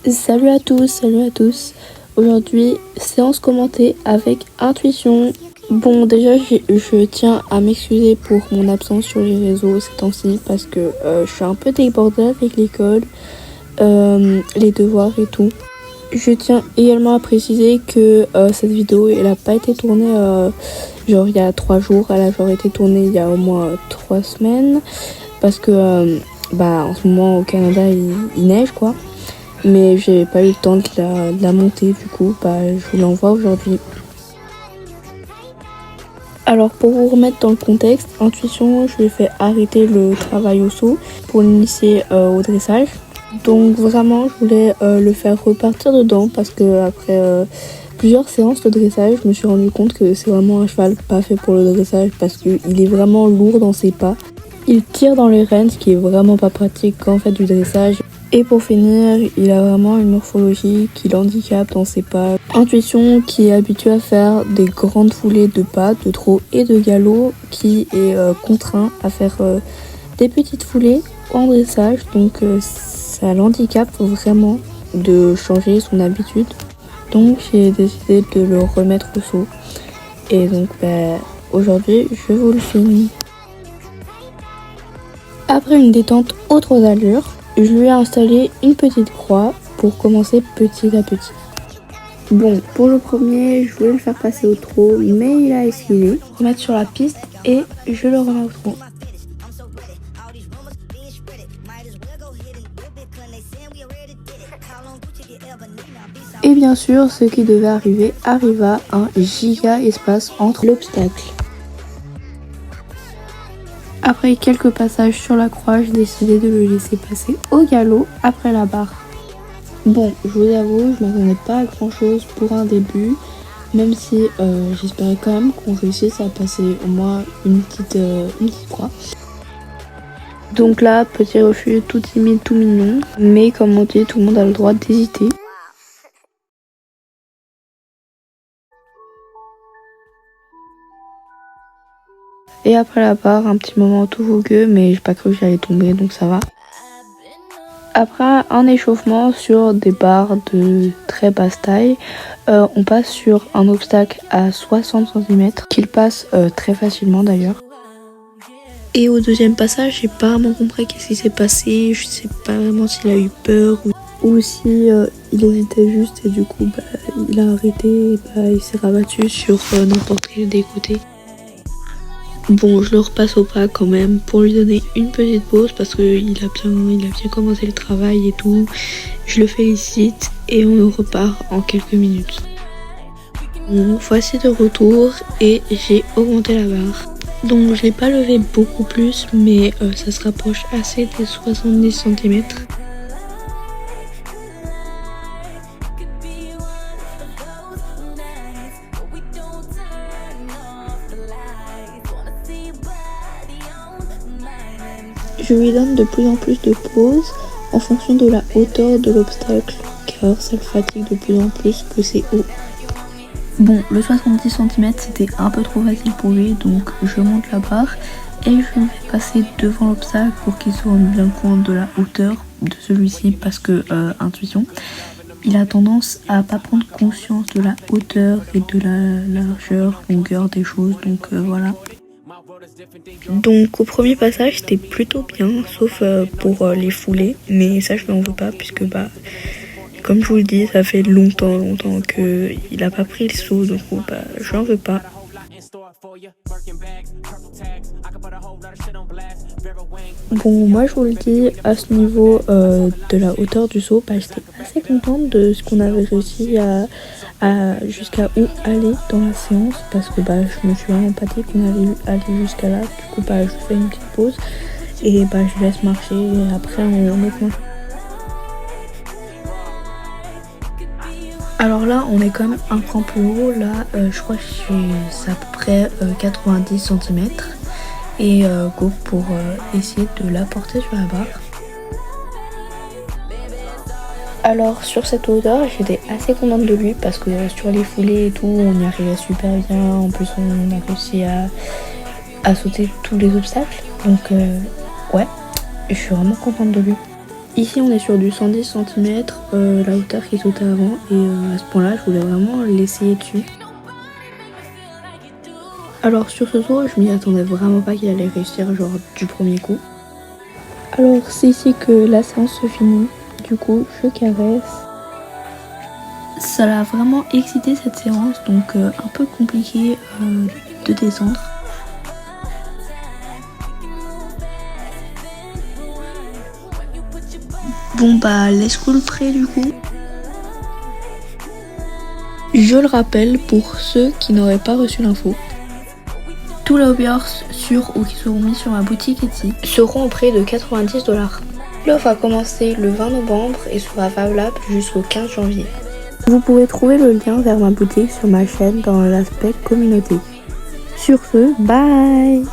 Salut à tous, salut à tous. Aujourd'hui, séance commentée avec intuition. Bon, déjà, je tiens à m'excuser pour mon absence sur les réseaux ces temps-ci parce que je suis un peu débordée avec l'école, les devoirs et tout. Je tiens également à préciser que cette vidéo, elle n'a pas été tournée genre il y a 3 jours. Elle a genre été tournée il y a au moins 3 semaines parce que en ce moment au Canada il neige quoi. Mais j'ai pas eu le temps de la monter, du coup je vous l'envoie aujourd'hui. Alors pour vous remettre dans le contexte, intuition, je lui ai fait arrêter le travail au saut pour l'initier au dressage. Donc vraiment je voulais le faire repartir dedans parce que après plusieurs séances de dressage, je me suis rendu compte que c'est vraiment un cheval pas fait pour le dressage parce qu'il est vraiment lourd dans ses pas. Il tire dans les rênes, ce qui est vraiment pas pratique quand on fait du dressage. Et pour finir, il a vraiment une morphologie qui l'handicape dans ses pas. Intuition qui est habitué à faire des grandes foulées de pas, de trot et de galop, qui est contraint à faire des petites foulées en dressage. Donc ça l'handicape vraiment de changer son habitude. Donc j'ai décidé de le remettre au saut. Et donc aujourd'hui, je vous le filme. Après une détente aux 3 allures, je lui ai installé une petite croix pour commencer petit à petit. Bon, pour le premier, je voulais le faire passer au trot, mais il a esquivé. Remettre sur la piste et je le remets au trot. Et bien sûr, ce qui devait arriver arriva, un giga espace entre l'obstacle. Après quelques passages sur la croix, j'ai décidé de le laisser passer au galop après la barre. Bon, je vous avoue, je m'attendais pas à grand chose pour un début, même si j'espérais quand même qu'on réussisse à passer au moins une petite croix. Donc là, petit refus, tout timide, tout mignon, mais comme on dit, tout le monde a le droit d'hésiter. Et après la barre, un petit moment tout fougueux, mais j'ai pas cru que j'allais tomber, donc ça va. Après un échauffement sur des barres de très basse taille, on passe sur un obstacle à 60 cm, qu'il passe très facilement d'ailleurs. Et au deuxième passage, j'ai pas vraiment compris qu'est-ce qui s'est passé, je sais pas vraiment s'il a eu peur ou si il hésitait juste et du coup il a arrêté, il s'est rabattu sur n'importe quel des côtés. Bon, je le repasse au pas quand même pour lui donner une petite pause parce qu'il a bien commencé le travail et tout. Je le félicite et on repart en quelques minutes. Bon, voici de retour et j'ai augmenté la barre. Donc je l'ai pas levé beaucoup plus mais ça se rapproche assez des 70 cm. Je lui donne de plus en plus de pauses en fonction de la hauteur de l'obstacle, car ça le fatigue de plus en plus que c'est haut. Bon, le 70 cm c'était un peu trop facile pour lui, donc je monte la barre et je le fais passer devant l'obstacle pour qu'il se rende bien compte de la hauteur de celui-ci, parce que intuition, il a tendance à pas prendre conscience de la hauteur et de la largeur, longueur des choses, donc voilà. Donc au premier passage c'était plutôt bien, sauf pour les foulées, mais ça je n'en veux pas puisque comme je vous le dis, ça fait longtemps qu'il a pas pris le saut, donc je n'en veux pas. Bon, moi je vous le dis, à ce niveau de la hauteur du saut, j'étais assez contente de ce qu'on avait réussi à jusqu'à où aller dans la séance, parce que je me suis vraiment pas dit qu'on allait aller jusqu'à là. Du coup je fais une petite pause et je laisse marcher et après on augmente. Alors là on est quand même un cran plus haut, là je crois que c'est à peu près 90 cm et go pour essayer de l'apporter sur la barre. Alors sur cette hauteur j'étais assez contente de lui parce que sur les foulées et tout on y arrivait super bien, en plus on a réussi à sauter tous les obstacles, donc ouais. et je suis vraiment contente de lui. Ici on est sur du 110 cm, la hauteur qui sautait avant, et à ce point-là je voulais vraiment l'essayer dessus. Alors sur ce saut, je m'y attendais vraiment pas qu'il allait réussir genre du premier coup. Alors c'est ici que la séance se finit, du coup je caresse. Ça l'a vraiment excité cette séance, donc un peu compliqué de descendre. Bon bah let's go le prêt du coup. Je le rappelle pour ceux qui n'auraient pas reçu l'info. Tous les hoppers sur ou qui seront mis sur ma boutique Etsy seront au prix de 90 $. L'offre a commencé le 20 novembre et sera valable jusqu'au 15 janvier. Vous pouvez trouver le lien vers ma boutique sur ma chaîne dans l'aspect communauté. Sur ce, bye!